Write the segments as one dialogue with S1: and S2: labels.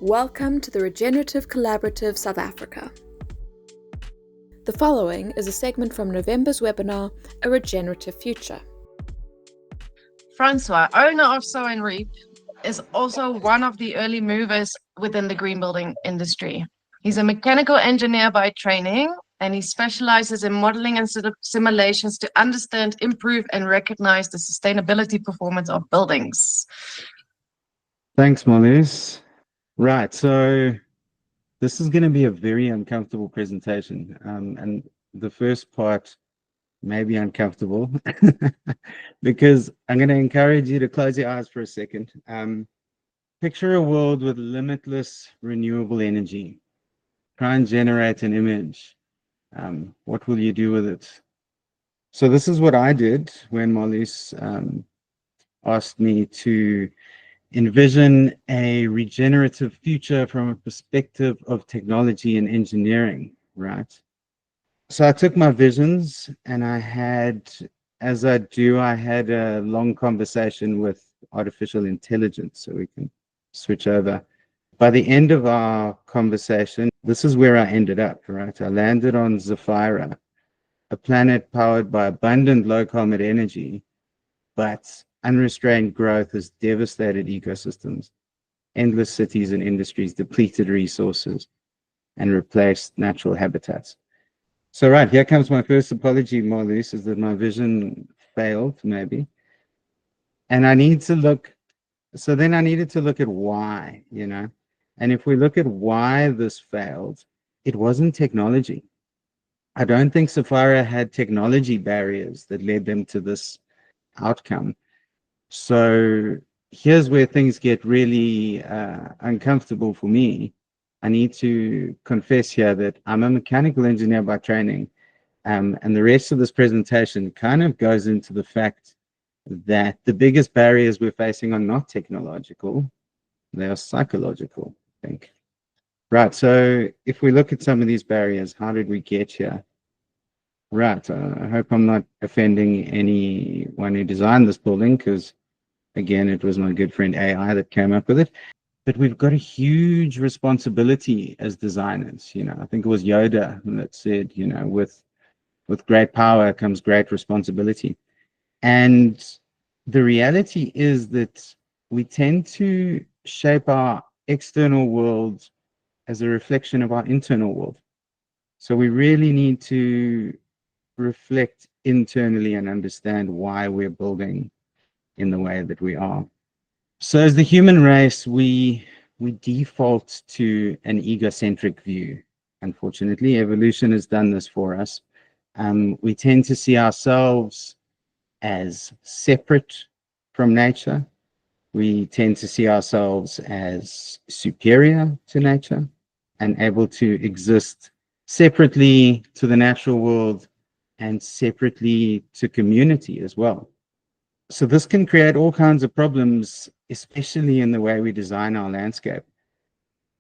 S1: Welcome to the Regenerative Collaborative South Africa. The following is a segment from November's webinar, A Regenerative Future.
S2: Francois, owner of Sow Reap, is also one of the early movers within the green building industry. He's a mechanical engineer by training, and he specializes in modeling and simulations to understand, improve, and recognize the sustainability performance of buildings.
S3: Thanks, Marlies. Right, so this is going to be a very uncomfortable presentation, and the first part may be uncomfortable because I'm going to encourage you to close your eyes for a second. Picture a world with limitless renewable energy. Try and generate an image. What will you do with it? So this is what I did when Marlies asked me to envision a regenerative future from a perspective of technology and engineering, right? So I took my visions and I had a long conversation with artificial intelligence, so we can switch over. By the end of our conversation, this is where I ended up, right? I landed on Zephyra, a planet powered by abundant low-carbon energy, but unrestrained growth has devastated ecosystems, endless cities and industries, depleted resources, and replaced natural habitats. So right, here comes my first apology, Marlies, is that my vision failed, maybe. And I needed to look at why, And if we look at why this failed, it wasn't technology. I don't think Zephyra had technology barriers that led them to this outcome. So here's where things get really uncomfortable for me. I need to confess here that I'm a mechanical engineer by training, and the rest of this presentation kind of goes into the fact that the biggest barriers we're facing are not technological, they are psychological, I think. Right, so if we look at some of these barriers, how did we get here? Right, I hope I'm not offending anyone who designed this building, because again, it was my good friend AI that came up with it. But we've got a huge responsibility as designers. I think it was Yoda that said, with great power comes great responsibility. And the reality is that we tend to shape our external world as a reflection of our internal world. So we really need to reflect internally and understand why we're building in the way that we are. So as the human race, we default to an egocentric view. Unfortunately, evolution has done this for us. We tend to see ourselves as separate from nature. We tend to see ourselves as superior to nature and able to exist separately to the natural world and separately to community as well. So this can create all kinds of problems, especially in the way we design our landscape.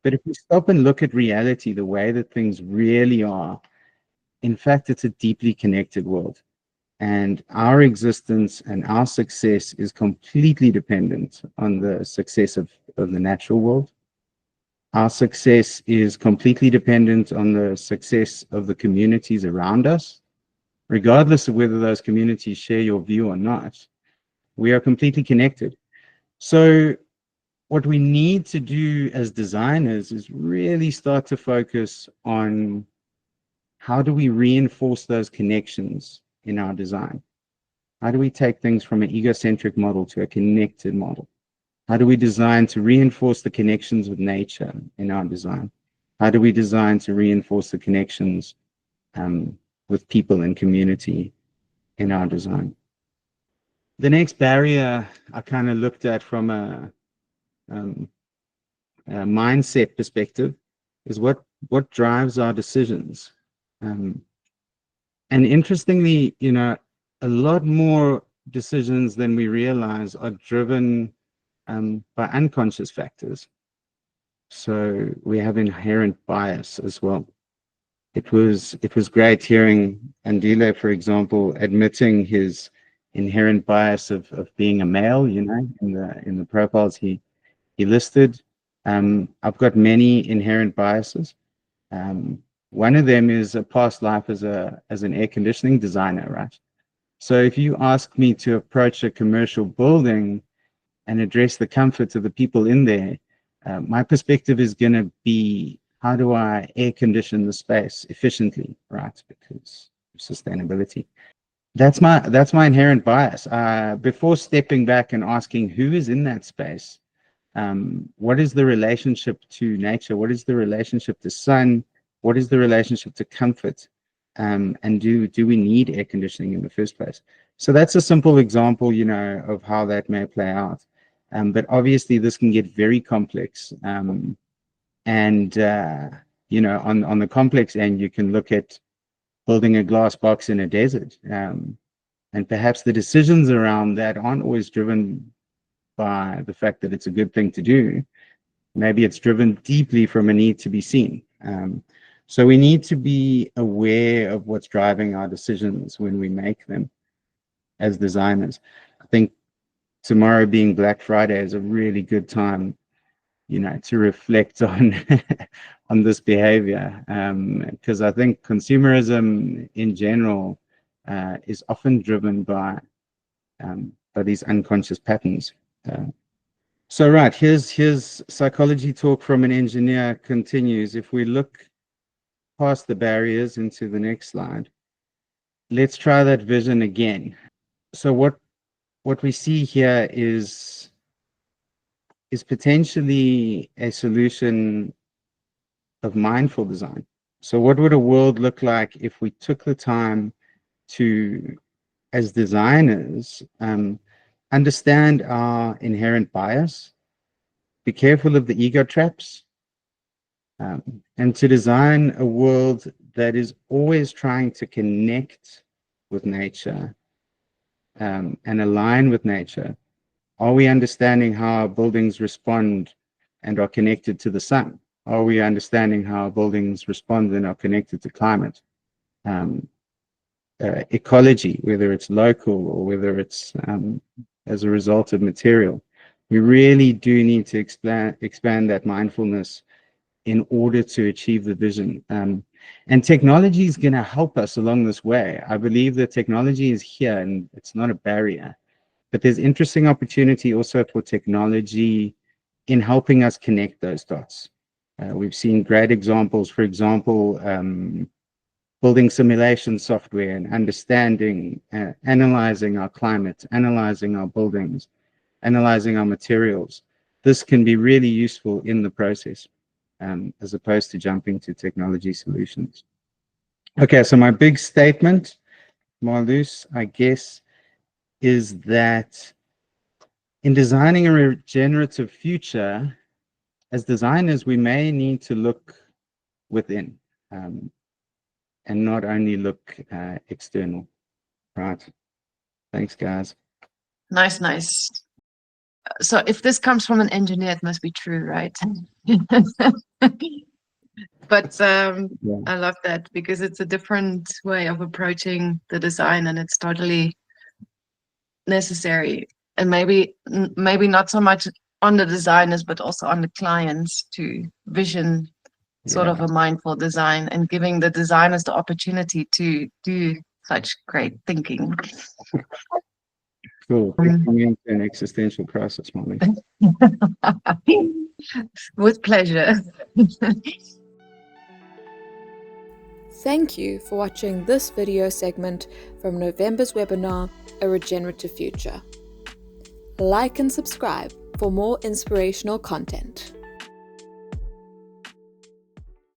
S3: But if we stop and look at reality, the way that things really are, in fact, it's a deeply connected world. And our existence and our success is completely dependent on the success of the natural world. Our success is completely dependent on the success of the communities around us, regardless of whether those communities share your view or not. We are completely connected. So what we need to do as designers is really start to focus on how do we reinforce those connections in our design? How do we take things from an egocentric model to a connected model? How do we design to reinforce the connections with nature in our design? How do we design to reinforce the connections with people and community in our design? The next barrier I kind of looked at from a mindset perspective is what drives our decisions. And interestingly, a lot more decisions than we realize are driven by unconscious factors. So we have inherent bias as well. It was great hearing Andile, for example, admitting his inherent bias of being a male, in the profiles he listed. I've got many inherent biases. One of them is a past life as an air conditioning designer, right? So if you ask me to approach a commercial building and address the comfort of the people in there, my perspective is going to be, how do I air condition the space efficiently, right? Because of sustainability. That's my inherent bias. Before stepping back and asking who is in that space, what is the relationship to nature? What is the relationship to sun? What is the relationship to comfort? And do we need air conditioning in the first place? So that's a simple example, of how that may play out. But obviously, this can get very complex. And on the complex end, you can look at building a glass box in a desert. And perhaps the decisions around that aren't always driven by the fact that it's a good thing to do. Maybe it's driven deeply from a need to be seen. So we need to be aware of what's driving our decisions when we make them as designers. I think tomorrow being Black Friday is a really good time, to reflect on on this behavior, because I think consumerism in general is often driven by these unconscious patterns. So right, here's psychology talk from an engineer continues. If we look past the barriers into the next slide, let's try that vision again. So what we see here is potentially a solution of mindful design. So what would a world look like if we took the time to, as designers, understand our inherent bias, be careful of the ego traps, and to design a world that is always trying to connect with nature and align with nature? Are we understanding how our buildings respond and are connected to the sun? Are we understanding how our buildings respond and are connected to climate? Ecology, whether it's local or whether it's as a result of material. We really do need to expand that mindfulness in order to achieve the vision. And technology is going to help us along this way. I believe that technology is here and it's not a barrier, but there's interesting opportunity also for technology in helping us connect those dots. We've seen great examples, for example, building simulation software and understanding, analyzing our climate, analyzing our buildings, analyzing our materials. This can be really useful in the process, as opposed to jumping to technology solutions. Okay, so my big statement, Marloes, I guess, is that in designing a regenerative future, as designers, we may need to look within, and not only look external, right? Thanks, guys.
S2: Nice. So if this comes from an engineer, it must be true, right? But
S3: Yeah.
S2: I love that because it's a different way of approaching the design, and it's totally necessary. And maybe not so much on the designers, but also on the clients to vision sort of a mindful design and giving the designers the opportunity to do such great thinking.
S3: Cool. Coming into an existential crisis, Molly.
S2: With pleasure.
S1: Thank you for watching this video segment from November's webinar, A Regenerative Future. Like and subscribe for more inspirational content.